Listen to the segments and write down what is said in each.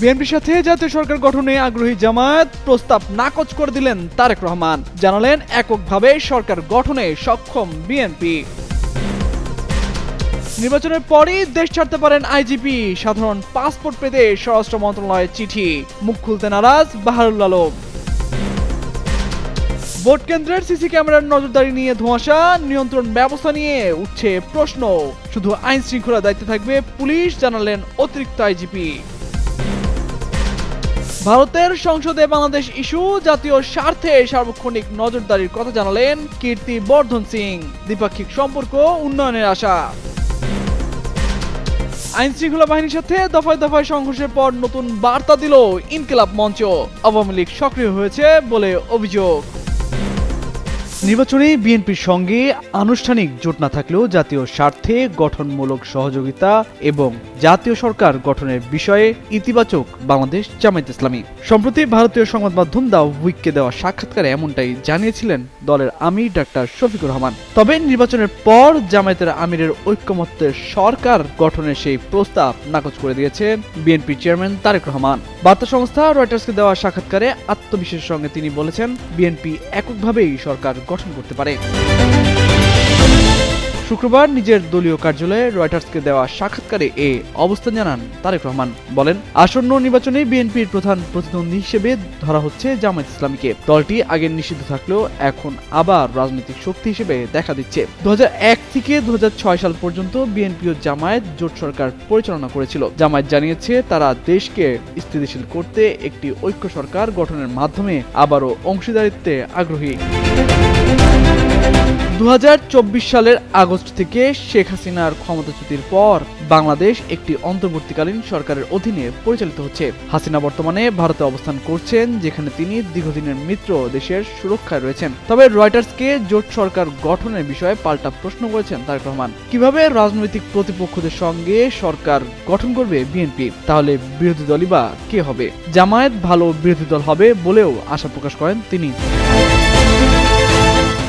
বিএনপির সাথে জাতীয় সরকার গঠনে আগ্রহী জামায়াত প্রস্তাব নাকচ করে দিলেন তারেক রহমান। জানালেন এককভাবে সরকার গঠনে সক্ষম বিএনপি। নির্বাচনের পরই দেশ ছাড়তে পারেন আইজিপি, সাধারণ পাসপোর্ট পেতে স্বরাষ্ট্র মন্ত্রণালয়ের চিঠি। মুখ খুলতে নারাজ বাহারুল আলম। ভোট কেন্দ্রের সিসি ক্যামেরার নজরদারি নিয়ে ধোঁয়াশা, নিয়ন্ত্রণ ব্যবস্থা নিয়ে উঠছে প্রশ্ন। শুধু আইন শৃঙ্খলা দায়িত্বে থাকবে পুলিশ, জানালেন অতিরিক্ত আইজিপি। ভারতের সংসদে বাংলাদেশ ইস্যু, জাতীয় স্বার্থে সার্বক্ষণিক নজরদারির কথা জানালেন কীর্তি বর্ধন সিং। দ্বিপাক্ষিক সম্পর্ক উন্নয়নের আশা। আইন শৃঙ্খলা বাহিনীর সাথে দফায় দফায় সংঘর্ষের পর নতুন বার্তা দিল ইনকিলাব মঞ্চ। আওয়ামী লীগ সক্রিয় হয়েছে বলে অভিযোগ। নির্বাচনে বিএনপির সঙ্গে আনুষ্ঠানিক জোট না থাকলেও জাতীয় স্বার্থে গঠনমূলক সহযোগিতা এবং জাতীয় সরকার গঠনের বিষয়ে ইতিবাচক বাংলাদেশ জামায়াত ইসলামী। সম্প্রতি ভারতীয় সংবাদ মাধ্যম দ্য উইককে দেওয়া সাক্ষাৎকারে এমনটাই জানিয়েছিলেন দলের আমির ডাক্তার শফিকুর রহমান। তবে নির্বাচনের পর জামায়াতের আমিরের ঐক্যমত্যের সরকার গঠনের সেই প্রস্তাব নাকচ করে দিয়েছেন বিএনপির চেয়ারম্যান তারেক রহমান। বার্তা সংস্থা রয়টার্সকে দেওয়া সাক্ষাৎকারে আত্মবিশ্বাসের সঙ্গে তিনি বলেছেন, বিএনপি এককভাবেই সরকার গঠন করতে পারে। শুক্রবার নিজের দলীয় কার্যালয়ে রয়টার্সকে দেওয়া সাক্ষাৎকারে এ অবস্থান জানান তারেক রহমান। বলেন, আসন্ন নির্বাচনে বিএনপির প্রধান প্রতিদ্বন্দ্বী হিসেবে ধরা হচ্ছে জামায়াত ইসলামীকে। দলটি আগে নিষিদ্ধ থাকলেও এখন আবার রাজনৈতিক শক্তি হিসেবে দেখা দিচ্ছে। 2001 থেকে 2006 সাল পর্যন্ত বিএনপি ও জামায়াত জোট সরকার পরিচালনা করেছিল। জামায়াত জানিয়েছে তারা দেশকে স্থিতিশীল করতে একটি ঐক্য সরকার গঠনের মাধ্যমে আবারও অংশীদারিত্বে আগ্রহী। 2024 সালের আগস্ট থেকে শেখ হাসিনার ক্ষমতাচ্যুতির পর বাংলাদেশ একটি অন্তর্বর্তীকালীন সরকারের অধীনে পরিচালিত হচ্ছে। হাসিনা বর্তমানে ভারতে অবস্থান করছেন, যেখানে তিনি দীর্ঘদিনের মিত্র দেশের সুরক্ষায় রয়েছেন। তবে রয়টার্সকে জোট সরকার গঠনের বিষয়ে পাল্টা প্রশ্ন করেছেন তারেক রহমান। কিভাবে রাজনৈতিক প্রতিপক্ষদের সঙ্গে সরকার গঠন করবে বিএনপি? তাহলে বিরোধী দলই বা কে হবে? জামায়াত ভালো বিরোধী দল হবে বলেও আশা প্রকাশ করেন তিনি।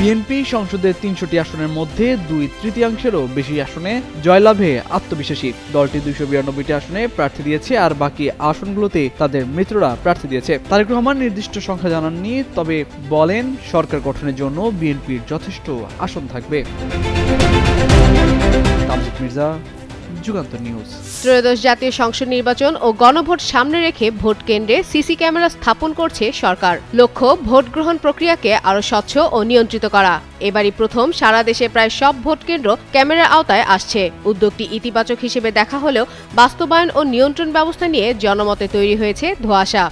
বিএনপি সংসদের 300টি আসনের মধ্যে 2/3 বেশি আসনে জয়লাভে আত্মবিশ্বাসী। দলটি 292টি আসনে প্রার্থী দিয়েছে, আর বাকি আসনগুলোতে তাদের মিত্ররা প্রার্থী দিয়েছে। তারেক রহমান নির্দিষ্ট সংখ্যা জানাননি, তবে বলেন সরকার গঠনের জন্য বিএনপির যথেষ্ট আসন থাকবে। তামজিদ মির্জা, যুগান্তর নিউজ। ত্রয়োদশ জাতীয় সংসদ নির্বাচন ও গণভোট সামনে রেখে ভোট কেন্দ্রে সিসি ক্যামেরা স্থাপন করছে সরকার। লক্ষ্য, ভোট গ্রহণ প্রক্রিয়াকে আরও স্বচ্ছ ও নিয়ন্ত্রিত করা। এবারই প্রথম সারা দেশে প্রায় সব ভোট কেন্দ্র ক্যামেরার আওতায় আসছে। উদ্যোগটি ইতিবাচক হিসেবে দেখা হলেও বাস্তবায়ন ও নিয়ন্ত্রণ ব্যবস্থা নিয়ে জনমতে তৈরি হয়েছে ধোঁয়াশা।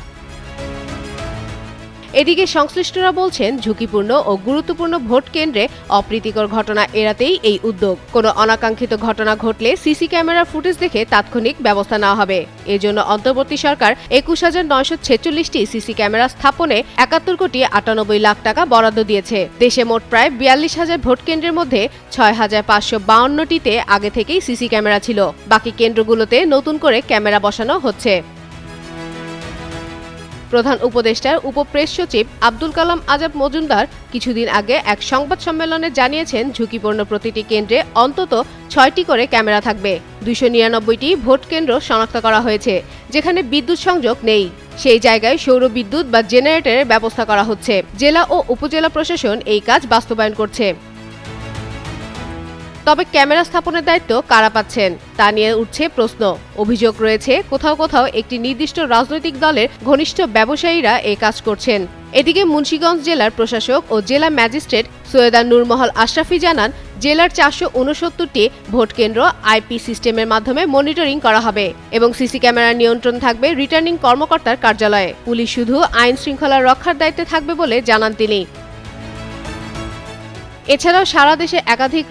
এদিকে সংশ্লিষ্টরা বলছেন, ঝুঁকিপূর্ণ ও গুরুত্বপূর্ণ ভোট কেন্দ্রে অপ্রীতিকর ঘটনা এড়াতেই এই উদ্যোগ। কোনো অনাকাঙ্ক্ষিত ঘটনা ঘটলে সিসি ক্যামেরার ফুটেজ দেখে তাৎক্ষণিক ব্যবস্থা নেওয়া হবে। এজন্য অন্তর্বর্তী সরকার 21,946টি সিসি ক্যামেরা স্থাপনে 71,98,00,000 টাকা বরাদ্দ দিয়েছে। দেশে মোট প্রায় 42,000 ভোট কেন্দ্রের মধ্যে 6,552টিতে আগে থেকেই সিসি ক্যামেরা ছিল। বাকি কেন্দ্রগুলোতে নতুন করে ক্যামেরা বসানো হচ্ছে। প্রধান উপদেষ্টার উপপ্রেস সচিব আব্দুল কালাম আজাদ মজুমদার কিছুদিন আগে এক সংবাদ সম্মেলনে জানিয়েছেন, ঝুঁকিপূর্ণ প্রতিটি কেন্দ্রে অন্তত 6টি করে ক্যামেরা থাকবে। 299টি ভোট কেন্দ্র শনাক্ত করা হয়েছে, যেখানে বিদ্যুৎ সংযোগ নেই। সেই জায়গায় সৌর বিদ্যুৎ বা জেনারেটরের ব্যবস্থা করা হচ্ছে। জেলা ও উপজেলা প্রশাসন এই কাজ বাস্তবায়ন করছে। তবে ক্যামেরা স্থাপনের দায়িত্ব কারা পাচ্ছেন তা নিয়ে উঠছে প্রশ্ন। অভিযোগ রয়েছে, কোথাও কোথাও একটি নির্দিষ্ট রাজনৈতিক দলের ঘনিষ্ঠ ব্যবসায়ীরা এই কাজ করছেন। এদিকে মুন্সিগঞ্জ জেলার প্রশাসক ও জেলা ম্যাজিস্ট্রেট সৈয়দা নূরমহল আশরাফি জানান, জেলার 469টি ভোট কেন্দ্র আইপি সিস্টেমের মাধ্যমে মনিটরিং করা হবে এবং সিসি ক্যামেরার নিয়ন্ত্রণ থাকবে রিটার্নিং কর্মকর্তার কার্যালয়ে। পুলিশ শুধু আইন শৃঙ্খলা রক্ষার দায়িত্বে থাকবে বলে জানান তিনি। এছাড়াও সারা দেশে একাধিক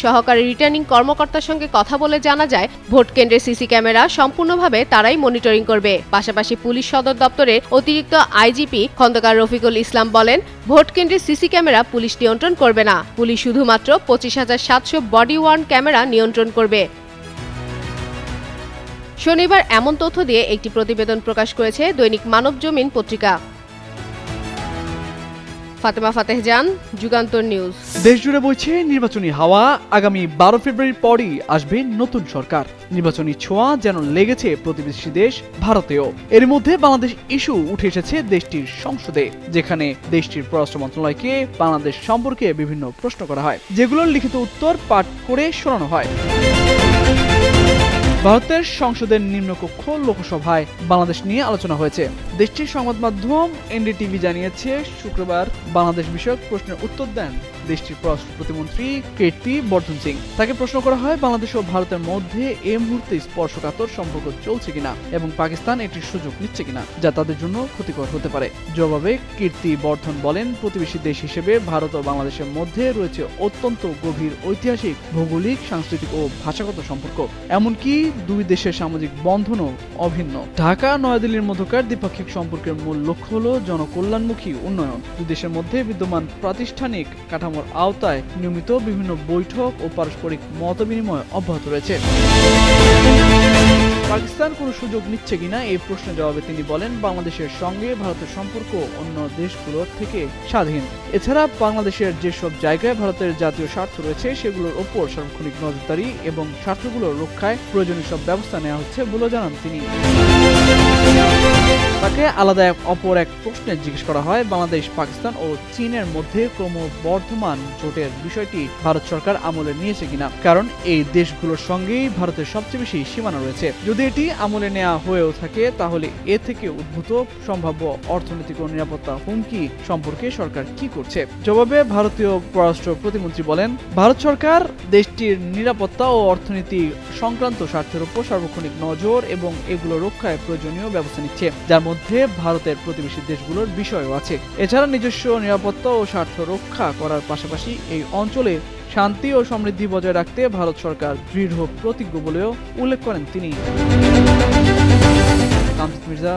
সহকারী রিটার্নিং কর্মকর্তার সঙ্গে কথা বলে জানা যায়, ভোট কেন্দ্রের সিসি ক্যামেরা সম্পূর্ণভাবে তারাই মনিটরিং করবে। পাশাপাশি পুলিশ সদর দপ্তরের অতিরিক্ত আইজিপি খন্দকার রফিকুল ইসলাম বলেন, ভোট কেন্দ্রের সিসি ক্যামেরা পুলিশ নিয়ন্ত্রণ করবে না। পুলিশ শুধুমাত্র 25,700 বডি ওয়ার্ন ক্যামেরা নিয়ন্ত্রণ করবে। শনিবার এমন তথ্য দিয়ে একটি প্রতিবেদন প্রকাশ করেছে দৈনিক মানবজমিন পত্রিকা। ফাতেমা ফাতেহজান, যুগান্তর নিউজ। দেশজুড়ে বইছে নির্বাচনী হাওয়া। আগামী 12 ফেব্রুয়ারির পরই আসবে নতুন সরকার। নির্বাচনী ছোঁয়া যেন লেগেছে প্রতিবেশী দেশ ভারতেও। এর মধ্যে বাংলাদেশ ইস্যু উঠে এসেছে দেশটির সংসদে, যেখানে দেশটির পররাষ্ট্র মন্ত্রণালয়কে বাংলাদেশ সম্পর্কে বিভিন্ন প্রশ্ন করা হয়, যেগুলোর লিখিত উত্তর পাঠ করে শোনানো হয়। ভারতের সংসদের নিম্নকক্ষ লোকসভায় বাংলাদেশ নিয়ে আলোচনা হয়েছে। দেশটির সংবাদ মাধ্যম এনডিটিভি জানিয়েছে, শুক্রবার বাংলাদেশ বিষয়ক প্রশ্নের উত্তর দেন দেশটির পররাষ্ট্র প্রতিমন্ত্রী কীর্তি বর্ধন সিং। তাকে প্রশ্ন করা হয় বাংলাদেশ ও ভারতের মধ্যে এই মুহূর্তে স্পর্শকাতর সম্পর্ক চলছে কিনা এবং পাকিস্তান এটির সুযোগ নিচ্ছে কিনা, যা তাদের জন্য ক্ষতিকর হতে পারে। জবাবে কীর্তি বর্ধন বলেন, প্রতিবেশী দেশ হিসেবে ভারত ও বাংলাদেশের মধ্যে রয়েছে অত্যন্ত গভীর ঐতিহাসিক, ভৌগোলিক, সাংস্কৃতিক ও ভাষাগত সম্পর্ক। এমনকি দুই দেশের সামাজিক বন্ধনও অভিন্ন। ঢাকা নয়াদিল্লির মধ্যকার দ্বিপাক্ষিক সম্পর্কের মূল লক্ষ্য হল জনকল্যাণমুখী উন্নয়ন। দুই দেশের মধ্যে বিদ্যমান প্রাতিষ্ঠানিক কাঠামোর আওতায় নিয়মিত বিভিন্ন বৈঠক ও পারস্পরিক মতবিনিময় অব্যাহত রয়েছে। পাকিস্তান কোনো সুযোগ নিচ্ছে কিনা এই প্রশ্নের জবাবে তিনি বলেন, বাংলাদেশের সঙ্গে ভারতের সম্পর্ক অন্য দেশগুলোর থেকে স্বাধীন। এছাড়া বাংলাদেশের যেসব জায়গায় ভারতের জাতীয় স্বার্থ রয়েছে সেগুলোর ওপর সার্বক্ষণিক নজরদারি এবং স্বার্থগুলোর রক্ষায় প্রয়োজনীয় সব ব্যবস্থা নেওয়া হচ্ছে বলে জানান তিনি। তাকে আলাদা অপর এক প্রশ্নে জিজ্ঞেস করা হয়, বাংলাদেশ, পাকিস্তান ও চীনের মধ্যে ক্রমবর্ধমান জোটের বিষয়টি ভারত সরকার আমলে নিয়েছে কিনা, কারণ এই দেশগুলোর সঙ্গেই ভারতের সবচেয়ে বেশি সীমানা রয়েছে। যদি এটি আমলে নেওয়া হয়েও থাকে তাহলে এ থেকে উদ্ভূত সম্ভাব্য অর্থনৈতিক ও নিরাপত্তা হুমকি সম্পর্কে সরকার কি করছে? জবাবে ভারতীয় পররাষ্ট্র প্রতিমন্ত্রী বলেন, ভারত সরকার দেশটির নিরাপত্তা ও অর্থনীতি সংক্রান্ত স্বার্থের উপর সার্বক্ষণিক নজর এবং এগুলো রক্ষায় প্রয়োজনীয় ব্যবস্থা নিচ্ছে, যার মধ্যে ভারতের প্রতিবেশী দেশগুলোর বিষয়ও আছে। এছাড়া নিজস্ব নিরাপত্তা ও স্বার্থ রক্ষা করার পাশাপাশি এই অঞ্চলে শান্তি ও সমৃদ্ধি বজায় রাখতে ভারত সরকার দৃঢ় প্রতিজ্ঞ বলেও উল্লেখ করেন তিনি। কামরুল মির্জা,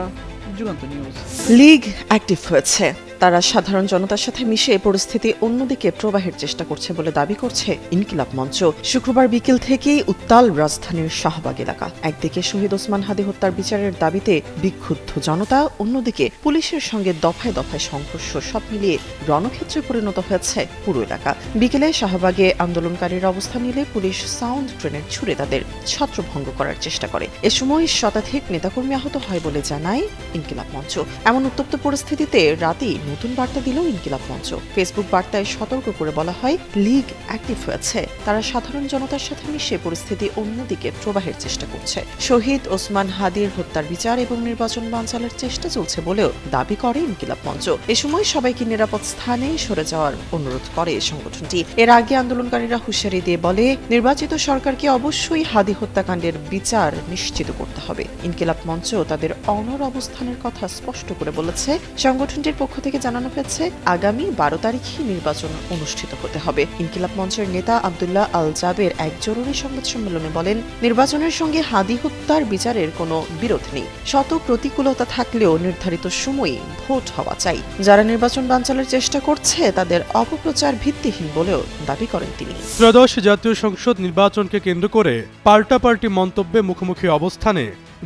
যুগান্তর নিউজ। লীগ অ্যাক্টিভ হয়েছে। তারা সাধারণ জনতার সাথে মিশে পরিস্থিতি অন্যদিকে প্রবাহের চেষ্টা করছে বলে দাবি করছে ইনকিলাব মঞ্চ। শুক্রবার বিকেল থেকেই উত্তাল রাজধানীর শাহবাগ এলাকা। একদিকে শহীদ ওসমান হাদী হত্যার বিচারের দাবিতে বিক্ষুব্ধ জনতা, অন্যদিকে পুলিশের সঙ্গে দফায় দফায় সংঘর্ষ, সব মিলিয়ে রণক্ষেত্রে পরিণত হয়েছে পুরো এলাকা। বিকেলে শাহবাগে আন্দোলনকারীরা অবস্থান নিলে পুলিশ সাউন্ড গ্রেনেড ছুড়ে তাদের ছত্রভঙ্গ করার চেষ্টা করে। এ সময় শতাধিক নেতাকর্মী আহত হয় বলে জানায় ইনকিলাব মঞ্চ। এমন উত্তপ্ত পরিস্থিতিতে রাতেই নতুন বার্তা দিল ইনকিলাব মঞ্চ। ফেসবুক বার্তায় সতর্ক করে বলা হয়, লীগ অ্যাক্টিভ হয়েছে। তারা সাধারণ জনতার সাথে মিশে পরিস্থিতি অন্যদিকে প্রবাহের চেষ্টা করছে। শহীদ ওসমান হাদীর হত্যার বিচার এবং নির্বাচন বানচালের চেষ্টা চলছে বলেও দাবি করে ইনকিলাব মঞ্চ। এ সময় সবাইকে নিরাপদ স্থানে সরে যাওয়ার অনুরোধ করে সংগঠনটি। এর আগে আন্দোলনকারীরা হুঁশিয়ারি দিয়ে বলে, নির্বাচিত সরকারকে অবশ্যই হাদী হত্যাকাণ্ডের বিচার নিশ্চিত করতে হবে। ইনকিলাব মঞ্চ তাদের অনড় অবস্থানের কথা স্পষ্ট করে বলেছে। সংগঠনটির পক্ষ থেকে জানানো হয়েছে, আগামী 12 তারিখে নির্বাচন অনুষ্ঠিত হতে হবে। ইনকিলাব মঞ্চের নেতা আব্দুল্লাহ আল জাবের এক জরুরি সংবাদ সম্মেলনে বলেন, নির্বাচনের সঙ্গে হাদী হত্যার বিচারের কোনো বিরোধ নেই। শত প্রতিকূলতা থাকলেও নির্ধারিত সময়ে ভোট হওয়া চাই। যারা নির্বাচন বানচালের চেষ্টা করছে তাদের অপপ্রচার ভিত্তিহীন বলেও দাবি করেন তিনি। ত্রয়োদশ জাতীয় সংসদ নির্বাচনকে কেন্দ্র করে পাল্টাপাল্টি মন্তব্যে মুখোমুখি অবস্থানে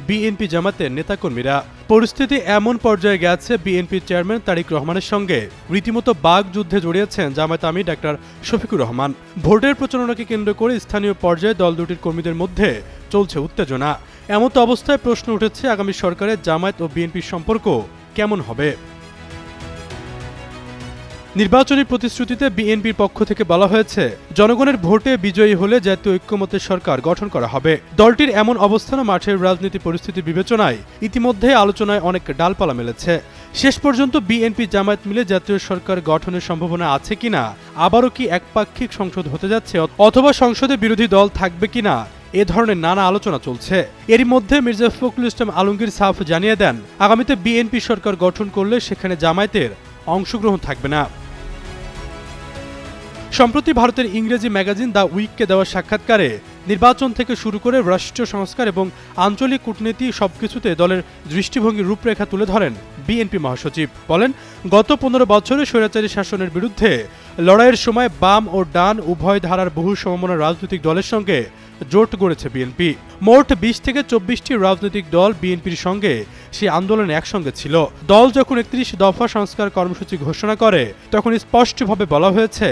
বিএনপি জামাতের নেতাকর্মীরা। পরিস্থিতি এমন পর্যায়ে গেছে, বিএনপির চেয়ারম্যান তারেক রহমানের সঙ্গে রীতিমতো বাগযুদ্ধে জড়িয়েছেন জামায়াত আমির ডাক্তার শফিকুর রহমান। ভোটের প্রচারণাকে কেন্দ্র করে স্থানীয় পর্যায়ে দল দুটির কর্মীদের মধ্যে চলছে উত্তেজনা। এমতো অবস্থায় প্রশ্ন উঠেছে, আগামী সরকারের জামায়াত ও বিএনপির সম্পর্ক কেমন হবে? নির্বাচনী প্রতিশ্রুতিতে বিএনপির পক্ষ থেকে বলা হয়েছে, জনগণের ভোটে বিজয়ী হলে জাতীয় ঐক্যমত্যের সরকার গঠন করা হবে। দলটির এমন অবস্থানে মাঠের রাজনীতি পরিস্থিতি বিবেচনায় ইতিমধ্যে আলোচনায় অনেক ডালপালা মেলেছে। শেষ পর্যন্ত বিএনপি জামায়াত মিলে জাতীয় সরকার গঠনের সম্ভাবনা আছে কিনা, আবারও কি একপাক্ষিক সংসদ হতে যাচ্ছে, অথবা সংসদে বিরোধী দল থাকবে কিনা, এ ধরনের নানা আলোচনা চলছে। এরই মধ্যে মির্জা ফখরুল ইসলাম আলমগীর সাফ জানিয়ে দেন, আগামীতে বিএনপি সরকার গঠন করলে সেখানে জামায়াতের অংশগ্রহণ থাকবে না। সম্প্রতি ভারতের ইংরেজি ম্যাগাজিন দ্য উইককে দেওয়া সাক্ষাৎকারে নির্বাচন থেকে শুরু করে রাষ্ট্র সংস্কার এবং আঞ্চলিক কূটনীতি সবকিছুতে দলের দৃষ্টিভঙ্গির রূপরেখা তুলে ধরেন বিএনপি মহাসচিব। বলেন, গত 15 বছরে স্বৈরাচারী শাসনের বিরুদ্ধে লড়াইয়ের সময় বাম ও ডান উভয় ধারার বহু সমমনা রাজনৈতিক দলের সঙ্গে জোট গড়েছে বিএনপি। মোট 20 থেকে 24টি রাজনৈতিক দল বিএনপির সঙ্গে সেই আন্দোলনে একসঙ্গে ছিল। দল যখন 31 দফা সংস্কার কর্মসূচি ঘোষণা করে তখন স্পষ্টভাবে বলা হয়েছে,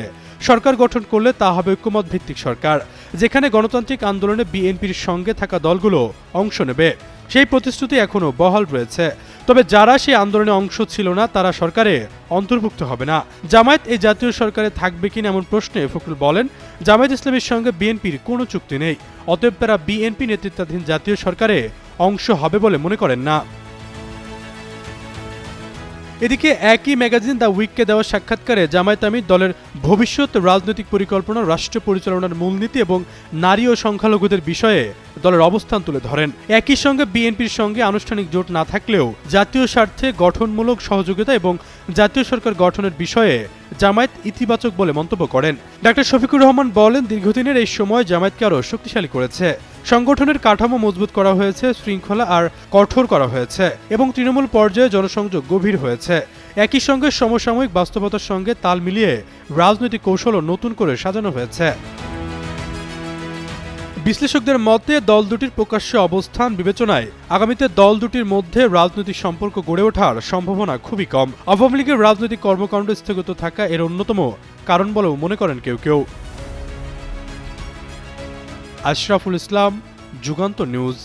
সরকার গঠন করলে তা হবে ঐক্যমত ভিত্তিক সরকার, যেখানে গণতান্ত্রিক আন্দোলনে বিএনপির সঙ্গে থাকা দলগুলো অংশ নেবে। সেই প্রতিশ্রুতি এখনো বহাল রয়েছে। তবে যারা সেই আন্দোলনে অংশ ছিল না তারা সরকারে অন্তর্ভুক্ত হবে না। জামায়াত এই জাতীয় সরকারে থাকবে কিনা এমন প্রশ্নে ফখরুল বলেন, জামায়াত ইসলামীর সঙ্গে বিএনপির কোনো চুক্তি নেই, অতএব তারা বিএনপি নেতৃত্বাধীন জাতীয় সরকারে অংশ হবে বলে মনে করেন না। এদিকে একই ম্যাগাজিন দ্য উইককে দেওয়া সাক্ষাৎকারে জামায়াত আমির দলের ভবিষ্যৎ রাজনৈতিক পরিকল্পনা, রাষ্ট্র পরিচালনার মূলনীতি এবং নারী ও সংখ্যালঘুদের বিষয়ে দলের অবস্থান তুলে ধরেন। একই সঙ্গে বিএনপির সঙ্গে আনুষ্ঠানিক জোট না থাকলেও জাতীয় স্বার্থে গঠনমূলক সহযোগিতা এবং জাতীয় সরকার গঠনের বিষয়ে জামায়াত ইতিবাচক বলে মন্তব্য করেন। ডা. শফিকুর রহমান বলেন, দীর্ঘদিনের এই সময় জামায়াতকে আরও শক্তিশালী করেছে। সংগঠনের কাঠামো মজবুত করা হয়েছে, শৃঙ্খলা আর কঠোর করা হয়েছে এবং তৃণমূল পর্যায়ে জনসংযোগ গভীর হয়েছে। একই সঙ্গে সমসাময়িক বাস্তবতার সঙ্গে তাল মিলিয়ে রাজনৈতিক কৌশলও নতুন করে সাজানো হয়েছে। বিশ্লেষকদের মতে দল দুটির প্রকাশ্য অবস্থান বিবেচনায় আগামীতে দল দুটির মধ্যে রাজনৈতিক সম্পর্ক গড়ে ওঠার সম্ভাবনা খুবই কম। আওয়ামী লীগের রাজনৈতিক কর্মকাণ্ড স্থগিত থাকা এর অন্যতম কারণ বলেও মনে করেন কেউ কেউ। আশরাফুল ইসলাম, যুগান্তর নিউজ।